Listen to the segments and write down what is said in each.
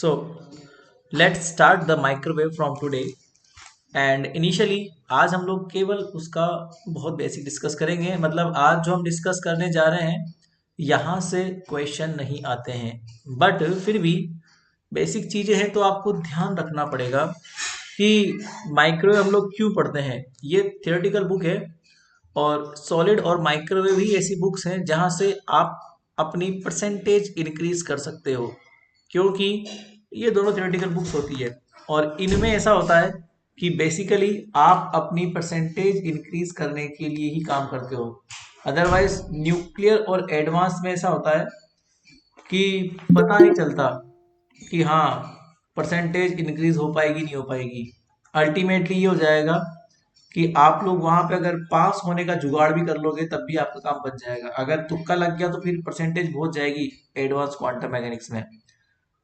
So let's start the microwave from today. And initially आज हम लोग केवल उसका बहुत बेसिक डिस्कस करेंगे। मतलब आज जो हम डिस्कस करने जा रहे हैं यहाँ से क्वेश्चन नहीं आते हैं, बट फिर भी बेसिक चीज़ें हैं तो आपको ध्यान रखना पड़ेगा कि माइक्रोवेव हम लोग क्यों पढ़ते हैं। ये थियोरेटिकल बुक है और सॉलिड और माइक्रोवेव ही ऐसी बुक्स हैं जहाँ से आप अपनी परसेंटेज इंक्रीज कर सकते हो, क्योंकि ये दोनों थ्योरेटिकल बुक्स होती है और इनमें ऐसा होता है कि बेसिकली आप अपनी परसेंटेज इंक्रीज करने के लिए ही काम करते हो। अदरवाइज न्यूक्लियर और एडवांस में ऐसा होता है कि पता नहीं चलता कि हाँ परसेंटेज इंक्रीज हो पाएगी नहीं हो पाएगी। अल्टीमेटली ये हो जाएगा कि आप लोग वहां पे अगर पास होने का जुगाड़ भी कर लोगे तब भी आपका काम बच जाएगा। अगर तुक्का लग गया तो फिर परसेंटेज बहुत जाएगी एडवांस क्वांटम मैकेनिक्स में।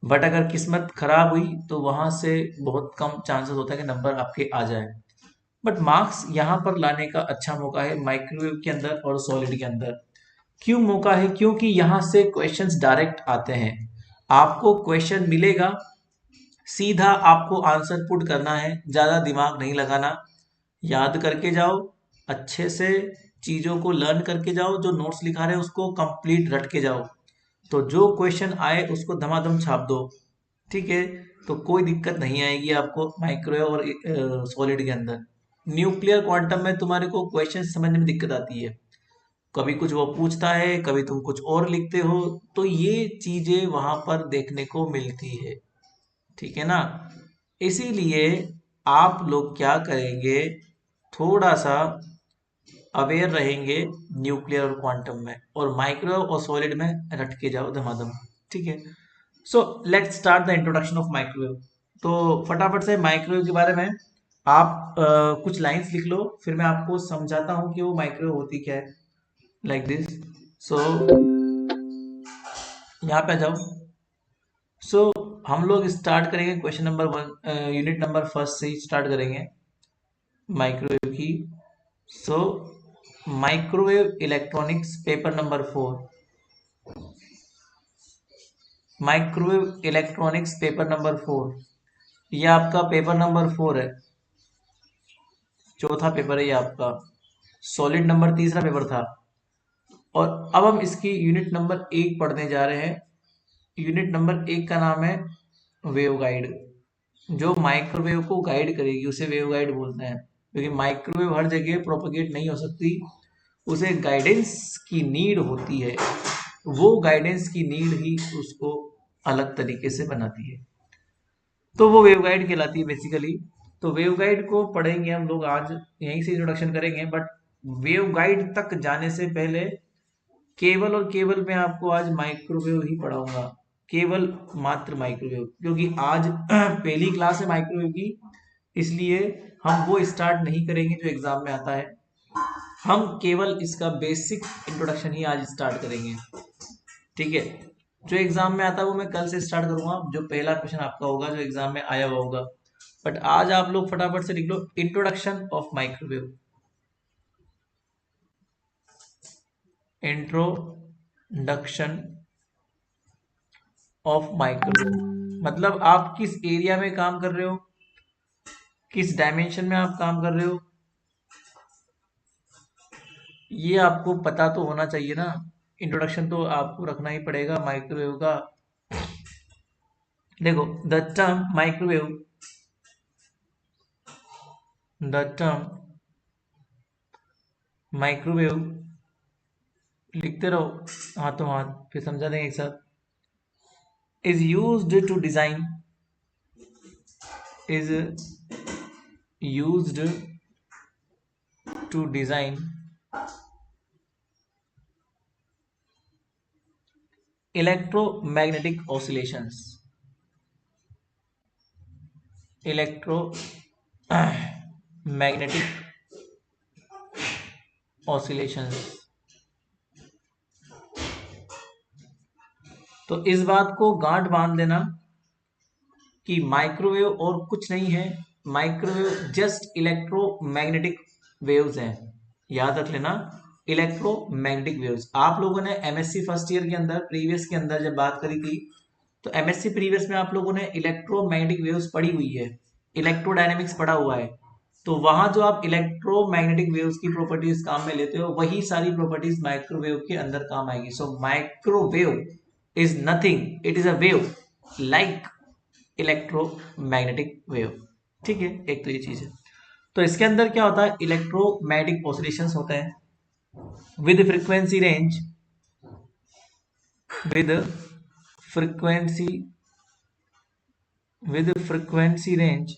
बट अगर किस्मत खराब हुई तो वहां से बहुत कम चांसेस होता है कि नंबर आपके आ जाए। बट मार्क्स यहाँ पर लाने का अच्छा मौका है माइक्रोवेव के अंदर और सॉलिड के अंदर। क्यों मौका है? क्योंकि यहाँ से क्वेश्चंस डायरेक्ट आते हैं। आपको क्वेश्चन मिलेगा, सीधा आपको आंसर पुट करना है, ज़्यादा दिमाग नहीं लगाना। याद करके जाओ, अच्छे से चीज़ों को लर्न करके जाओ, जो नोट्स लिखा रहे हैं उसको कंप्लीट रट के जाओ। तो जो क्वेश्चन आए उसको धमाधम छाप दो, ठीक है? तो कोई दिक्कत नहीं आएगी आपको माइक्रोवेव और सॉलिड के अंदर। न्यूक्लियर क्वांटम में तुम्हारे को क्वेश्चन समझने में दिक्कत आती है, कभी कुछ वो पूछता है, कभी तुम कुछ और लिखते हो, तो ये चीजें वहां पर देखने को मिलती है, ठीक है ना? इसीलिए आप लोग क्या करेंगे, थोड़ा सा अवेयर रहेंगे न्यूक्लियर और क्वांटम में, और माइक्रोवेव और सॉलिड में रट के जाओ धमाधम, ठीक है? So let's start the introduction of microwave. तो फटाफट से माइक्रोवेव के बारे में आप कुछ लाइंस लिख लो, फिर मैं आपको समझाता हूँ कि वो माइक्रोवेव होती क्या है। Like this. सो यहाँ पे आ जाओ। सो हम लोग स्टार्ट करेंगे question number 1, unit number first से ही स्टार्ट करेंगे माइक्रोवेव की। So microwave electronics paper number 4। Microwave electronics paper number 4, ये आपका पेपर नंबर 4 है, चौथा पेपर है ये आपका। सॉलिड नंबर तीसरा पेपर था। और अब हम इसकी यूनिट नंबर 1 पढ़ने जा रहे हैं। यूनिट नंबर 1 का नाम है वेव गाइड। जो माइक्रोवेव को गाइड करेगी उसे वेव गाइड बोलते हैं, क्योंकि माइक्रोवेव हर जगह प्रोपोगेट नहीं हो सकती, उसे गाइडेंस की नीड होती है। वो गाइडेंस की नीड ही उसको अलग तरीके से बनाती है, तो वो वेव गाइड कहलाती है बेसिकली। तो वेव गाइड को पढ़ेंगे हम लोग आज, यहीं से इंट्रोडक्शन करेंगे। बट वेव गाइड तक जाने से पहले केवल और केवल मैं आपको आज माइक्रोवेव ही पढ़ाऊंगा, केवल मात्र माइक्रोवेव, क्योंकि आज पहली क्लास है माइक्रोवेव की, इसलिए हम वो स्टार्ट नहीं करेंगे जो एग्जाम में आता है। हम केवल इसका बेसिक इंट्रोडक्शन ही आज स्टार्ट करेंगे, ठीक है? जो एग्जाम में आता है वो मैं कल से स्टार्ट करूंगा, जो पहला क्वेश्चन आपका होगा जो एग्जाम में आया हुआ होगा। बट आज आप लोग फटाफट से लिख लो introduction of microwave. Introduction of microwave मतलब आप किस एरिया में काम कर रहे हो, किस डायमेंशन में आप काम कर रहे हो, ये आपको पता तो होना चाहिए ना। इंट्रोडक्शन तो आपको रखना ही पड़ेगा माइक्रोवेव का। देखो, द टर्म माइक्रोवेव लिखते रहो हाथों हाथ, फिर समझा देंगे एक साथ। Is used to design, is used to design electromagnetic oscillations, electromagnetic oscillations। तो इस बात को गांठ बांध देना कि माइक्रोवेव और कुछ नहीं है, माइक्रोवेव जस्ट इलेक्ट्रोमैग्नेटिक वेव्स हैं। याद रख लेना, इलेक्ट्रोमैग्नेटिक वेव्स। आप लोगों ने एमएससी फर्स्ट ईयर के अंदर, प्रीवियस के अंदर जब बात करी थी, तो एमएससी प्रीवियस में आप लोगों ने इलेक्ट्रोमैग्नेटिक वेव्स पढ़ी हुई है, इलेक्ट्रोडायनेमिक्स पढ़ा हुआ है। तो वहां जो आप इलेक्ट्रोमैग्नेटिक वेव्स की प्रॉपर्टीज काम में लेते हो, वही सारी प्रॉपर्टीज माइक्रोवेव के अंदर काम आएगी। So microwave is nothing, it is a wave like electromagnetic wave. ठीक है, एक तो ये चीज है। तो इसके अंदर क्या होता है, इलेक्ट्रोमैग्नेटिक ऑसिलेशंस होते हैं with frequency range, with frequency frequency range.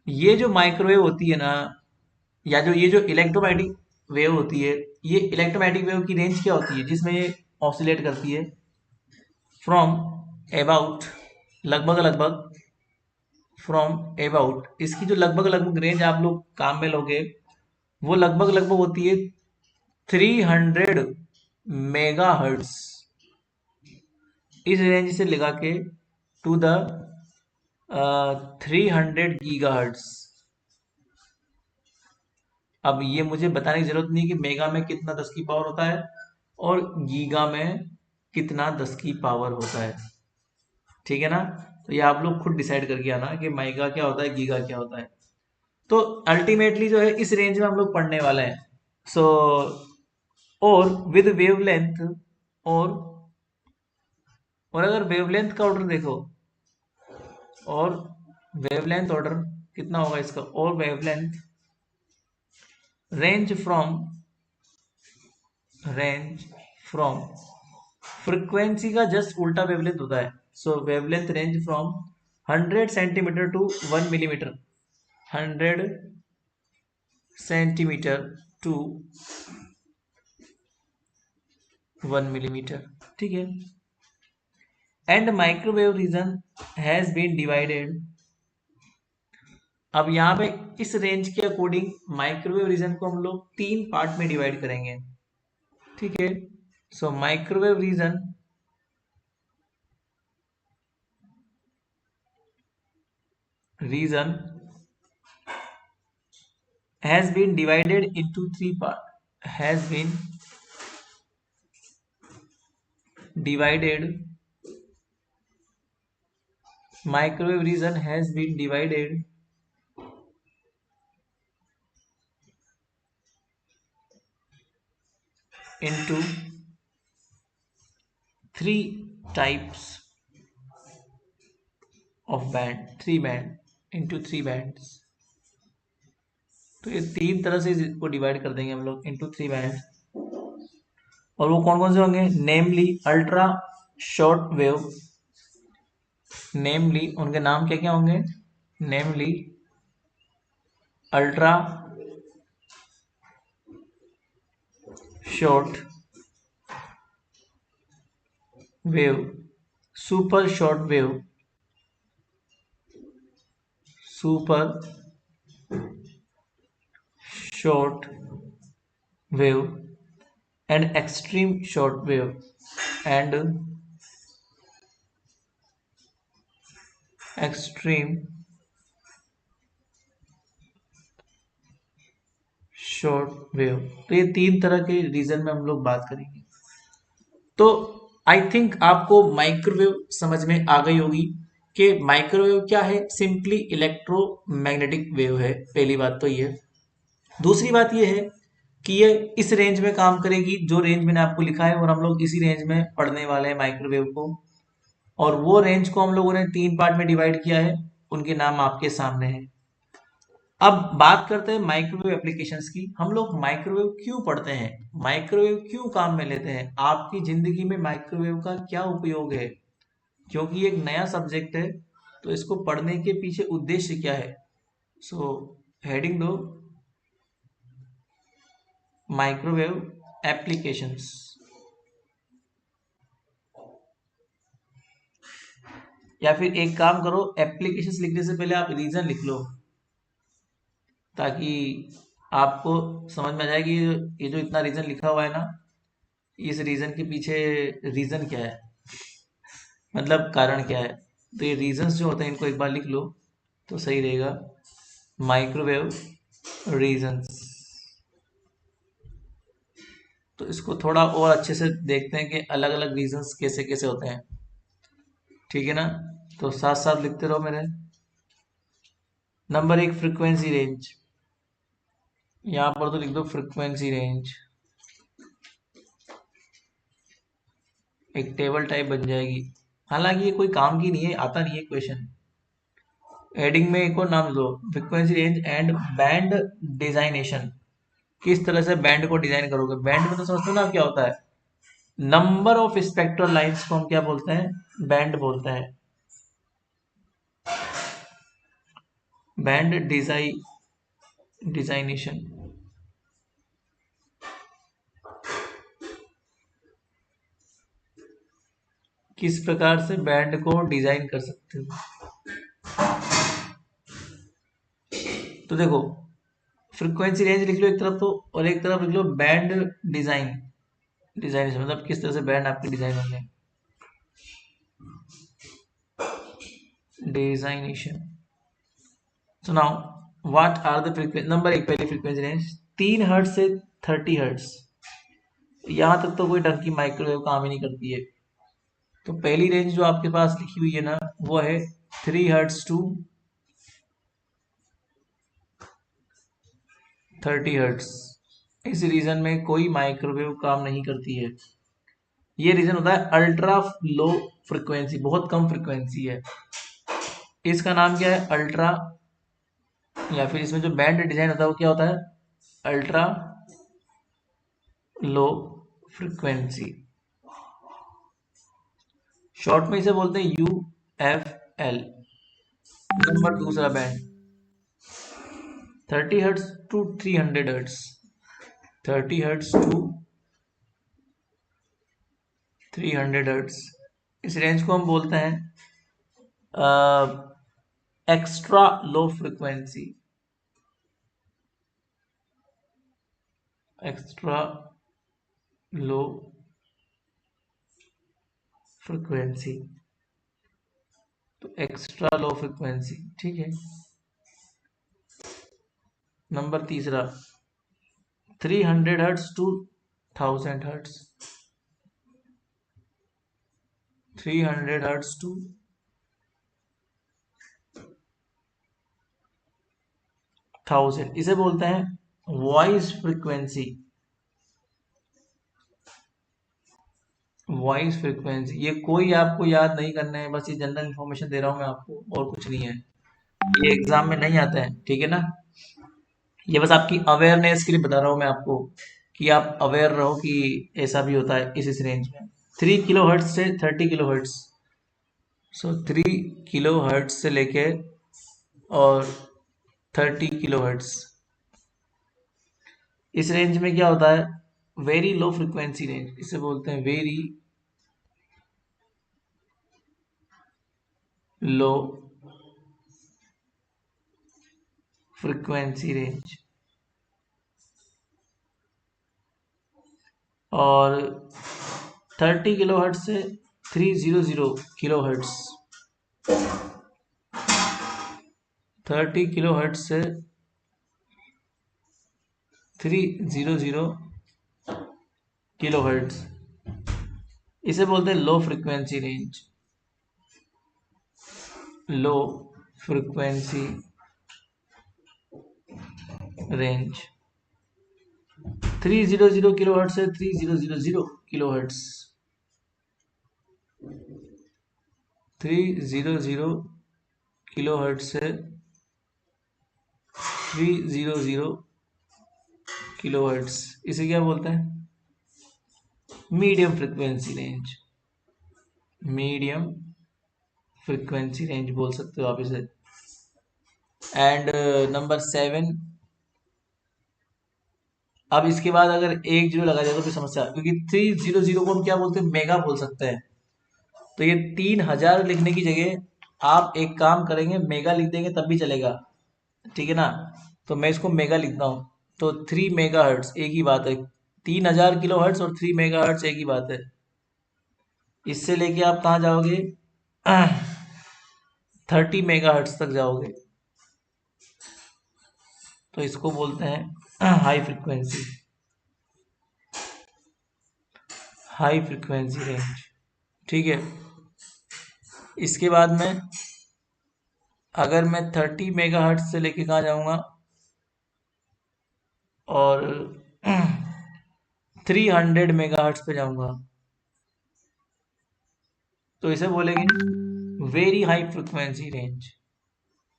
ये जो माइक्रोवेव होती है ना, या जो ये जो इलेक्ट्रोमैग्नेटिक वेव होती है, ये इलेक्ट्रोमैग्नेटिक वेव की रेंज क्या होती है जिसमें ये ऑसिलेट करती है, फ्रॉम अबाउट, लगभग लगभग, फ्रॉम अबाउट, इसकी जो लगभग लगभग रेंज आप लोग काम में लोगे, वो लगभग लगभग होती है 300 मेगा हर्ट्स। इस रेंज से लगा के टू द 300 गीगा हर्ट्स। अब ये मुझे बताने की जरूरत नहीं कि मेगा में कितना 10 की पावर होता है और गीगा में कितना 10 की पावर होता है। ठीक है ना, तो ये आप लोग खुद डिसाइड करके आना कि मेगा क्या होता है, गीगा क्या होता है। तो अल्टीमेटली जो है इस रेंज में हम लोग पढ़ने वाले हैं। सो और विद वेवलेंथ, और और अगर वेवलेंथ का ऑर्डर देखो, और वेवलेंथ ऑर्डर कितना होगा इसका, और wavelength range from, range from frequency का जस्ट उल्टा वेवलेंथ होता है। So wavelength range from 100 centimetre to 1 millimetre, 100 centimetre to 1 millimetre. ठीक है, and microwave region has been divided. अब यहाँ पे इस रेंज के अकॉर्डिंग माइक्रोवेव रीजन को हम लोग 3 पार्ट में डिवाइड करेंगे। ठीक है, so microwave region has been divided into 3 parts, has been divided, microwave region has been divided into 3 types of band, 3 band, into 3 bands। तो ये 3 तरह से इसको डिवाइड कर देंगे हम लोग इंटू 3 बैंड। और वो कौन कौन से होंगे, namely ultra short wave, namely उनके नाम क्या क्या होंगे, namely ultra short wave, super short wave, super short wave, and extreme short wave, and extreme short wave। तो ये 3 तरह के रीजन में हम लोग बात करेंगे। तो आई थिंक आपको माइक्रोवेव समझ में आ गई होगी कि माइक्रोवेव क्या है, सिंपली इलेक्ट्रोमैग्नेटिक वेव है। पहली बात तो ये। दूसरी बात ये है कि ये इस रेंज में काम करेगी जो रेंज मैंने आपको लिखा है, और हम लोग इसी रेंज में पढ़ने वाले हैं माइक्रोवेव को। और वो रेंज को हम लोगों ने 3 पार्ट में डिवाइड किया है, उनके नाम आपके सामने हैं। अब बात करते हैं माइक्रोवेव एप्लीकेशंस की। हम लोग माइक्रोवेव क्यों पढ़ते हैं, माइक्रोवेव क्यों काम में लेते हैं, आपकी जिंदगी में माइक्रोवेव का क्या उपयोग है, क्योंकि एक नया सब्जेक्ट है तो इसको पढ़ने के पीछे उद्देश्य क्या है। सो हेडिंग दो, माइक्रोवेव एप्लीकेशंस। या फिर एक काम करो, एप्लीकेशंस लिखने से पहले आप रीजन लिख लो, ताकि आपको समझ में आ जाए कि ये जो इतना रीजन लिखा हुआ है ना, इस रीजन के पीछे रीजन क्या है, मतलब कारण क्या है। तो ये रीजंस जो होते हैं इनको एक बार लिख लो तो सही रहेगा। Microwave reasons. तो इसको थोड़ा और अच्छे से देखते हैं कि अलग अलग रीजंस कैसे कैसे होते हैं। ठीक है ना। तो साथ साथ लिखते रहो मेरे। नंबर एक फ्रीक्वेंसी रेंज, यहाँ पर तो लिख दो फ्रीक्वेंसी रेंज, एक टेबल टाइप बन जाएगी। हालांकि ये कोई काम की नहीं है, आता नहीं है क्वेश्चन। हेडिंग में एक और नाम दो, frequency range and band designation. किस तरह से बैंड को डिजाइन करोगे। बैंड में तो समझते हो ना क्या होता है। नंबर ऑफ स्पेक्ट्रल लाइंस को हम क्या बोलते हैं, बैंड बोलते हैं। बैंड डिजाइनेशन, किस प्रकार से बैंड को डिजाइन कर सकते हो। तो देखो, फ्रीक्वेंसी रेंज लिख लो एक तरफ तो, और एक तरफ लिख लो बैंड डिजाइनेशन, मतलब किस तरह से बैंड आपके डिजाइन होंगे। Designation. So now what are the frequency. Number एक, पहली फ्रीक्वेंसी रेंज 3 हर्ट्ज से 30 हर्ट्ज। यहां तक तो कोई ढंग की माइक्रोवेव काम ही नहीं करती है। तो पहली रेंज जो आपके पास लिखी हुई है ना, वो है 3 हर्ट्ज टू 30 हर्ट्ज। इस रीजन में कोई माइक्रोवेव काम नहीं करती है। ये रीजन होता है अल्ट्रा लो फ्रिक्वेंसी, बहुत कम फ्रिक्वेंसी है। इसका नाम क्या है, अल्ट्रा, या फिर इसमें जो बैंड डिजाइन होता है वो क्या होता है, अल्ट्रा लो फ्रिक्वेंसी। शॉर्ट में इसे बोलते हैं UFL। नंबर दूसरा band 30 hertz to 300 hertz. 30 hertz to 300 hertz, इस रेंज को हम बोलते हैं extra low frequency. Extra low frequency, तो एक्स्ट्रा लो फ्रिक्वेंसी, ठीक है। नंबर तीसरा 300 hertz to 1000 hertz. 300 hertz to 1000, इसे बोलते हैं वॉइस फ्रिक्वेंसी। वॉइस फ्रिक्वेंसी, ये कोई आपको याद नहीं करना है, बस ये जनरल इंफॉर्मेशन दे रहा हूं मैं आपको, और कुछ नहीं है। ये एग्जाम में नहीं आता है, ठीक है ना। ये बस आपकी अवेयरनेस के लिए बता रहा हूँ मैं आपको, कि आप अवेयर रहो कि ऐसा भी होता है इस रेंज में। 3 किलो हर्ट्ज से 30 किलो हर्ट्ज। सो 3 किलो हर्ट्ज से लेके और 30 किलो हर्ट्ज, इस रेंज में क्या होता है, वेरी लो फ्रिक्वेंसी रेंज, इसे बोलते हैं वेरी लो फ्रिक्वेंसी रेंज। और 30 किलो हर्ट्ज से 300 किलो हर्ट्ज। 30 किलो हर्ट्ज से 300 किलो हर्ट्ज, इसे बोलते हैं low frequency range. Low frequency range 300 kilo hertz से 3000 किलो हर्ट्ज। 300 किलो हर्ट्ज से 300 किलो हर्ट्ज, इसे क्या बोलते हैं, medium frequency range. Medium frequency range बोल सकते हो आप इसे। एंड नंबर 7, अब इसके बाद अगर एक जीरो लगा जाए तो फिर समस्या, क्योंकि 300 को हम क्या बोलते हैं, मेगा बोल सकते हैं। तो ये 3000 लिखने की जगह आप एक काम करेंगे, मेगा लिख देंगे तब भी चलेगा, ठीक है ना। तो मैं इसको मेगा लिखता हूँ। तो 3 मेगा हर्ट्ज एक ही बात है, 3000 किलो हर्ट्ज और 3 मेगा हर्ट्ज एक ही बात है। इससे लेके आप कहाँ जाओगे, 30 मेगा हर्ट्ज तक जाओगे। तो इसको बोलते हैं high frequency, high frequency range, ठीक है। इसके बाद में अगर मैं 30 मेगाहर्ट्ज से लेके कहाँ जाऊंगा, और 300 मेगाहर्ट्ज पे जाऊंगा, तो इसे बोलेंगे very high frequency range.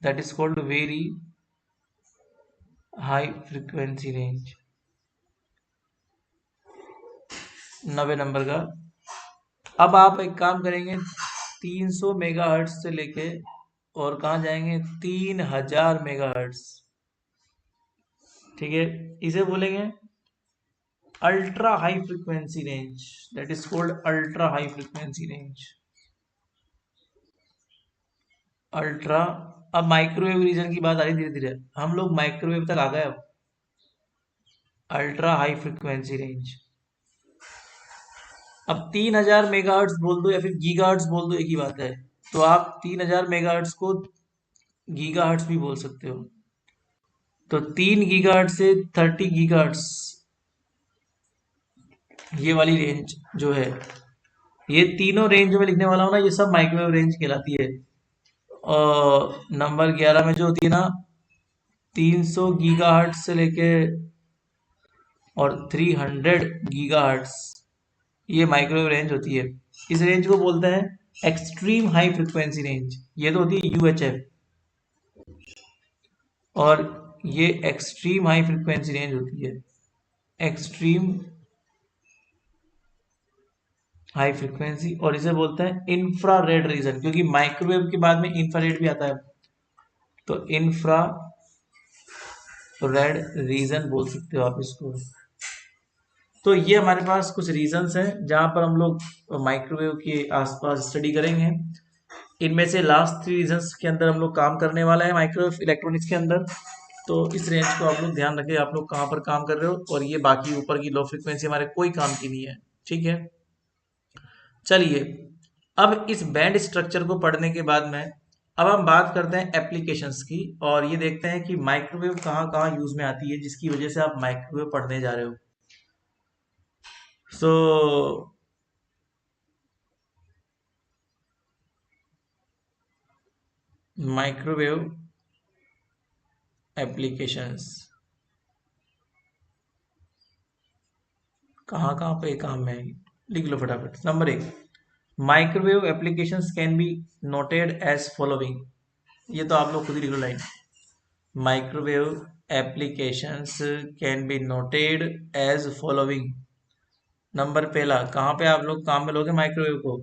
That is called very high frequency range. 90 number का। अब आप एक काम करेंगे, 300 मेगाहर्ट्ज से लेके और कहाँ जाएंगे, 3000 मेगाहर्ट्ज। ठीक है, इसे बोलेंगे ultra high frequency range. That is called ultra high frequency range. Ultra. अब माइक्रोवेव रीजन की बात आ रही, धीरे धीरे हम लोग माइक्रोवेव तक आ गए। अब अल्ट्रा हाई फ्रिक्वेंसी रेंज। अब 3000 मेगाहर्ट्ज बोल दो या फिर गीगाहर्ट्ज बोल दो, एक ही बात है। तो आप 3000 मेगाहर्ट्ज को गीगाहर्ट्ज भी बोल सकते हो। तो 3 गीगाहर्ट्ज से 30 गीगाहर्ट्ज, ये वाली रेंज जो है, ये तीनों रेंज जो मैं लिखने वाला हूँ ना, ये सब माइक्रोवेव रेंज कहलाती है। और नंबर 11 में जो होती है ना, 300 गीगाहर्ट्ज से लेके और 300 गीगाहर्ट्ज, ये माइक्रोवेव रेंज होती है। इस रेंज को बोलते हैं एक्सट्रीम हाई फ्रिक्वेंसी रेंज। ये तो होती है यूएचएफ, और ये एक्सट्रीम हाई फ्रिक्वेंसी रेंज होती है, एक्सट्रीम हाई फ्रिक्वेंसी। और इसे बोलते हैं इंफ्रारेड रीजन, क्योंकि माइक्रोवेव के बाद में इंफ्रारेड भी आता है, तो इंफ्रा रेड रीजन बोल सकते हो आप इसको। तो ये हमारे पास कुछ रीजंस हैं जहां पर हम लोग माइक्रोवेव के आसपास स्टडी करेंगे। इनमें से लास्ट 3 रीजंस के अंदर हम लोग काम करने वाला है माइक्रोवेव इलेक्ट्रॉनिक्स के अंदर। तो इस रेंज को आप लोग ध्यान रखें, आप लोग कहाँ पर काम कर रहे हो, और ये बाकी ऊपर की लो फ्रिक्वेंसी हमारे कोई काम की नहीं है। ठीक है, चलिए अब इस बैंड स्ट्रक्चर को पढ़ने के बाद में अब हम बात करते हैं एप्लीकेशंस की, और ये देखते हैं कि माइक्रोवेव कहाँ कहाँ यूज में आती है, जिसकी वजह से आप माइक्रोवेव पढ़ने जा रहे हो। सो माइक्रोवेव एप्लीकेशंस कहाँ कहाँ पे काम में आएगी, लिख लो फटाफट। Number 1, microwave applications can be noted as following. ये तो आप लोग खुद ही लिख लो line. Microwave applications can be noted as following. Number पहला, कहाँ पे आप लोग काम में लोगे माइक्रोवेव को,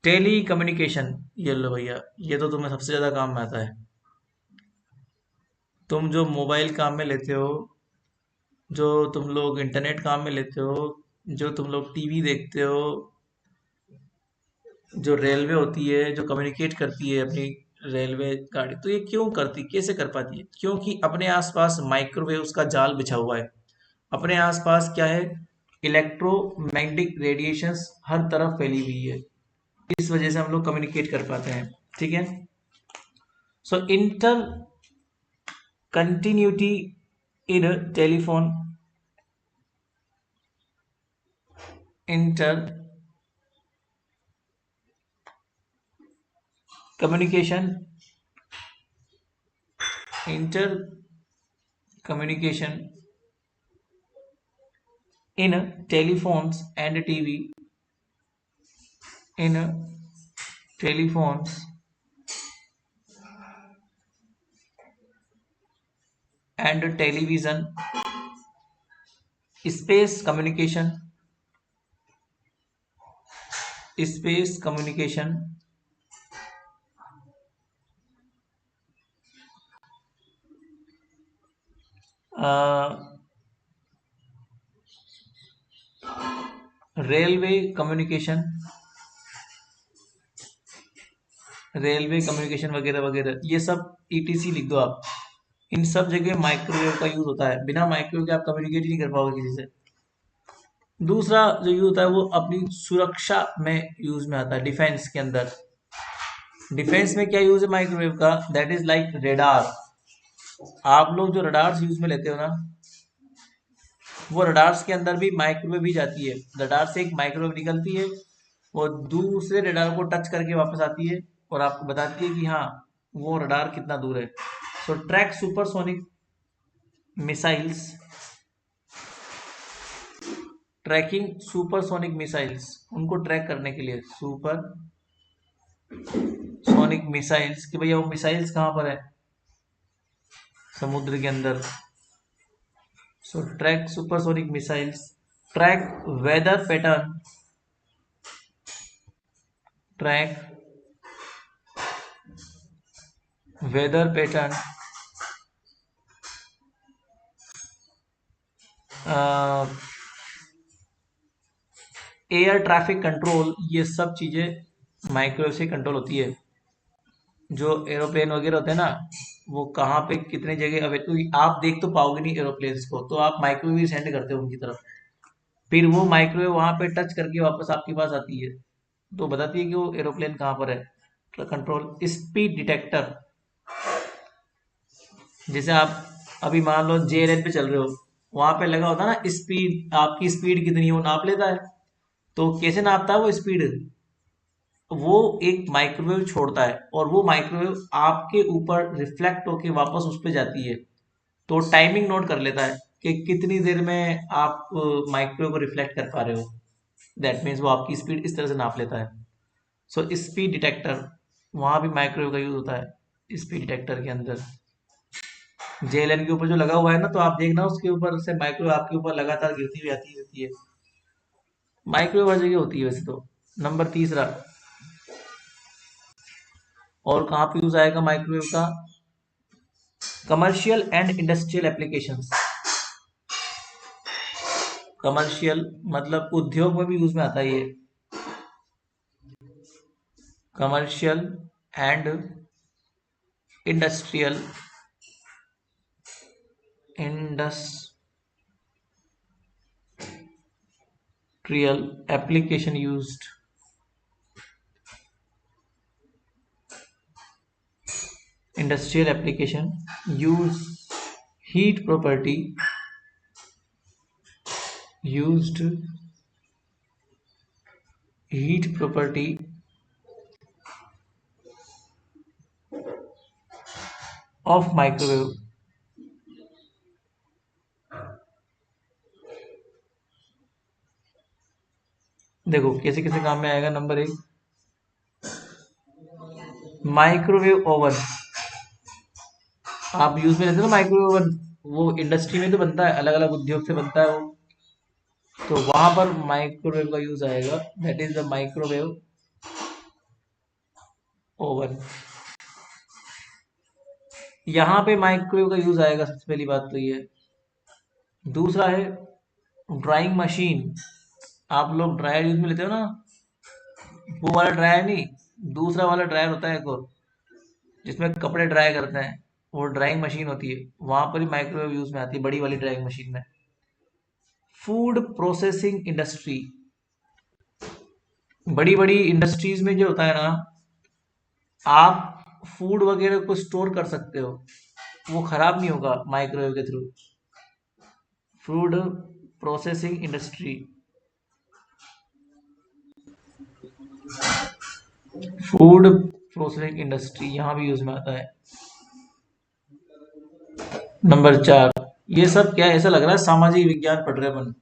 टेली कम्युनिकेशन। ये लो भैया, ये तो तुम्हें सबसे ज्यादा काम में आता है। तुम जो मोबाइल काम में लेते हो, जो तुम लोग इंटरनेट काम में लेते हो, जो तुम लोग टीवी देखते हो, जो रेलवे होती है जो कम्युनिकेट करती है अपनी रेलवे गाड़ी, तो ये क्यों करती, कैसे कर पाती है, क्योंकि अपने आसपास माइक्रोवेव्स का जाल बिछा हुआ है। अपने आसपास क्या है, इलेक्ट्रोमैग्नेटिक रेडिएशंस हर तरफ फैली हुई है, इस वजह से हम लोग कम्युनिकेट कर पाते हैं। ठीक है, so inter continuity in telephone, inter communication, inter communication in telephones and TV, in telephones and television, space communication, space communication, railway communication, railway communication वगैरह वगैरह, ये सब ईटीसी लिख दो आप। इन सब जगह माइक्रोवेव का यूज होता है, बिना माइक्रोवेव के आप कम्युनिकेट ही नहीं कर पाओगे किसी से। दूसरा जो यूज होता है वो अपनी सुरक्षा में यूज में आता है, डिफेंस के अंदर। डिफेंस में क्या यूज है माइक्रोवेव का, दैट इज लाइक रेडार। आप लोग जो रडार्स यूज में लेते हो ना, वो रडार्स के अंदर भी माइक्रोवेव ही जाती है। रडार से एक माइक्रोवेव निकलती है, वो दूसरे रडार को टच करके वापस आती है और आपको बताती है कि हाँ वो रडार कितना दूर है। So track supersonic missiles, tracking supersonic missiles, उनको ट्रैक करने के लिए सुपर सोनिक मिसाइल्स कि भैया वो मिसाइल्स कहाँ पर है, समुद्र के अंदर। So track supersonic missiles, track weather pattern, track weather pattern, air traffic control, ये सब चीज़ें माइक्रोवेव से कंट्रोल होती है। जो एरोप्लेन वगैरह होते हैं ना, वो कहाँ पे कितने जगह अवेलेबल, आप देख तो पाओगे नहीं एरोप्लेन्स को, तो आप माइक्रोवेव सेंड करते हो उनकी तरफ, फिर वो माइक्रोवेव वहां पे टच करके वापस आपके पास आती है, तो बताती है कि वो एरोप्लेन कहाँ पर है। तो कंट्रोल स्पीड डिटेक्टर, जैसे आप अभी मान लो जेएलएन पे चल रहे हो, वहां पे लगा होता है ना स्पीड, आपकी स्पीड कितनी है वो नाप लेता है। तो कैसे नापता है वो स्पीड, वो एक माइक्रोवेव छोड़ता है और वो माइक्रोवेव आपके ऊपर रिफ्लेक्ट होके वापस उस पर जाती है, तो टाइमिंग नोट कर लेता है कि कितनी देर में आप माइक्रोवेव को रिफ्लेक्ट कर पा रहे हो। दैट मीन्स वो आपकी स्पीड इस तरह से नाप लेता है। सो स्पीड डिटेक्टर, वहां भी माइक्रोवेव का यूज होता है स्पीड डिटेक्टर के अंदर। जेएलएन के ऊपर जो लगा हुआ है ना, तो आप देखना उसके ऊपर से माइक्रोवेव आपके ऊपर लगातार गिरती हुई आती रहती है। माइक्रोवेव हर जगह होती है वैसे तो। नंबर तीसरा, और कहाँ पे यूज आएगा माइक्रोवेव का, commercial and industrial applications. Commercial मतलब उद्योग में भी यूज में आता है ये, commercial and industrial, industrial application used, industrial application use heat property, used heat property of microwave। देखो कैसे कैसे काम में आएगा। नंबर एक, माइक्रोवेव ओवन, आप यूज में लेते हो ना माइक्रोवेव ओवन, वो इंडस्ट्री में तो बनता है, अलग अलग उद्योग से बनता है वो, तो वहां पर माइक्रोवेव का यूज आएगा, that is the microwave oven. यहाँ पे माइक्रोवेव का यूज आएगा, सबसे पहली बात तो ये। दूसरा है ड्राइंग मशीन, आप लोग ड्रायर यूज में लेते हो ना, वो वाला ड्रायर नहीं, दूसरा वाला ड्रायर होता है एक और, जिसमें कपड़े ड्राई करते हैं, वो ड्राइंग मशीन होती है, वहां पर ही माइक्रोवेव यूज में आती है, बड़ी वाली ड्राइंग मशीन में। फूड प्रोसेसिंग इंडस्ट्री, बड़ी बड़ी इंडस्ट्रीज में जो होता है ना, आप फूड वगैरह को स्टोर कर सकते हो, वो खराब नहीं होगा माइक्रोवेव के through. Food processing industry, food processing industry यहाँ भी यूज में आता है। नंबर चार, ये सब क्या है? ऐसा लग रहा है सामाजिक विज्ञान पढ़ रहे हैं अपन,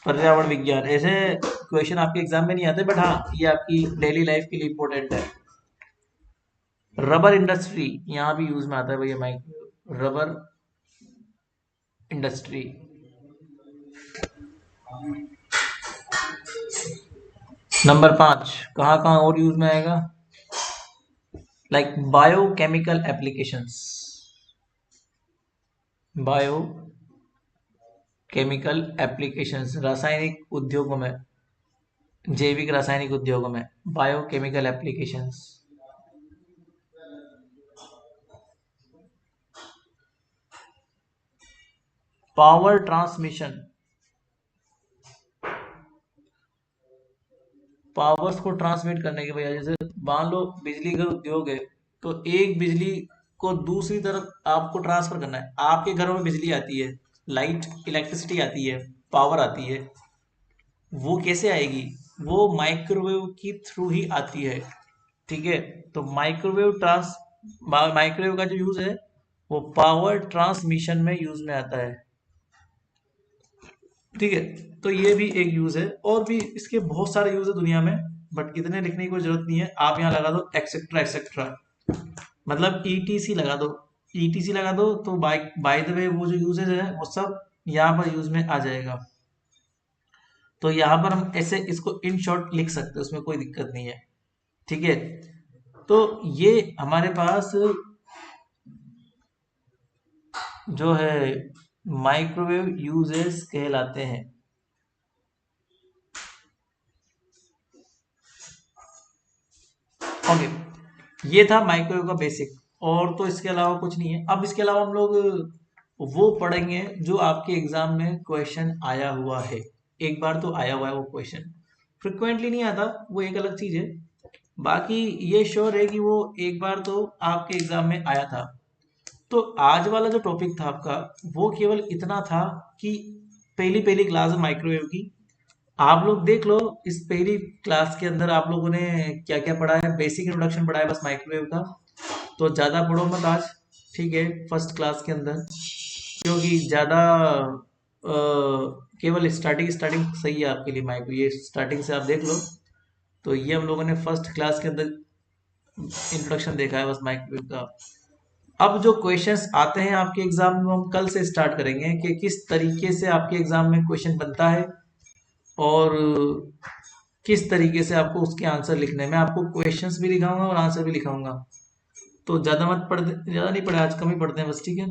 पर्यावरण विज्ञान। ऐसे क्वेश्चन आपके एग्जाम में नहीं आते, बट हाँ ये आपकी डेली लाइफ के लिए इंपॉर्टेंट है। रबर इंडस्ट्री यहाँ भी यूज में आता है भैया माइक्रो, रबर इंडस्ट्री। नंबर पांच, कहाँ कहाँ और यूज में आएगा, like biochemical applications, bio chemical applications, रासायनिक उद्योगों में, जैविक रासायनिक उद्योगों में biochemical applications. Power transmission, powers को ट्रांसमिट करने की वजह, जैसे मान लो बिजली का उद्योग है, तो एक बिजली को दूसरी तरफ आपको ट्रांसफर करना है। आपके घरों में बिजली आती है, लाइट इलेक्ट्रिसिटी आती है, पावर आती है, वो कैसे आएगी, वो माइक्रोवेव की थ्रू ही आती है। ठीक है, तो माइक्रोवेव का जो यूज है वो पावर ट्रांसमिशन में यूज में आता है। ठीक है, तो ये भी एक यूज है, और भी इसके बहुत सारे यूज है दुनिया में, बट इतने लिखने की कोई जरूरत नहीं है। आप यहाँ लगा दो एक्सेट्रा एक्सेट्रा, मतलब ईटीसी लगा दो। ईटीसी लगा दो तो बाय बाय द वे वो जो यूजेज है वो सब यहाँ पर यूज में आ जाएगा। तो यहाँ पर हम ऐसे इसको इन शॉर्ट लिख सकते हैं, उसमें कोई दिक्कत नहीं है। ठीक है, तो ये हमारे पास जो है माइक्रोवेव यूजेस कहलाते हैं। ओके, ये था माइक्रोवेव का बेसिक, और तो इसके अलावा कुछ नहीं है। अब इसके अलावा हम लोग वो पढ़ेंगे जो आपके एग्जाम में क्वेश्चन आया हुआ है। एक बार तो आया हुआ है वो क्वेश्चन, फ्रिक्वेंटली नहीं आता, वो एक अलग चीज है। बाकी ये श्योर है कि वो एक बार तो आपके एग्जाम में आया था। तो आज वाला जो टॉपिक था आपका, वो केवल इतना था कि पहली पहली क्लास है माइक्रोवेव की। आप लोग देख लो, इस पहली क्लास के अंदर आप लोगों ने क्या क्या पढ़ा है। बेसिक इंट्रोडक्शन पढ़ा है बस माइक्रोवेव का, तो ज़्यादा पढ़ो मत आज। ठीक है, फर्स्ट क्लास के अंदर, क्योंकि ज़्यादा केवल स्टार्टिंग स्टार्टिंग सही है आपके लिए। माइक्रो ये स्टार्टिंग से आप देख लो, तो ये हम लोगों ने फर्स्ट क्लास के अंदर इंट्रोडक्शन देखा है बस माइक्रोवेव का। अब जो क्वेश्चंस आते हैं आपके एग्जाम में, हम कल से स्टार्ट करेंगे कि किस तरीके से आपके एग्जाम में क्वेश्चन बनता है, और किस तरीके से आपको उसके आंसर लिखने हैं। मैं आपको क्वेश्चंस भी लिखाऊंगा और आंसर भी लिखाऊंगा। तो ज़्यादा मत पढ़, ज़्यादा नहीं पढ़े आज, कम ही पढ़ते हैं बस। ठीक है।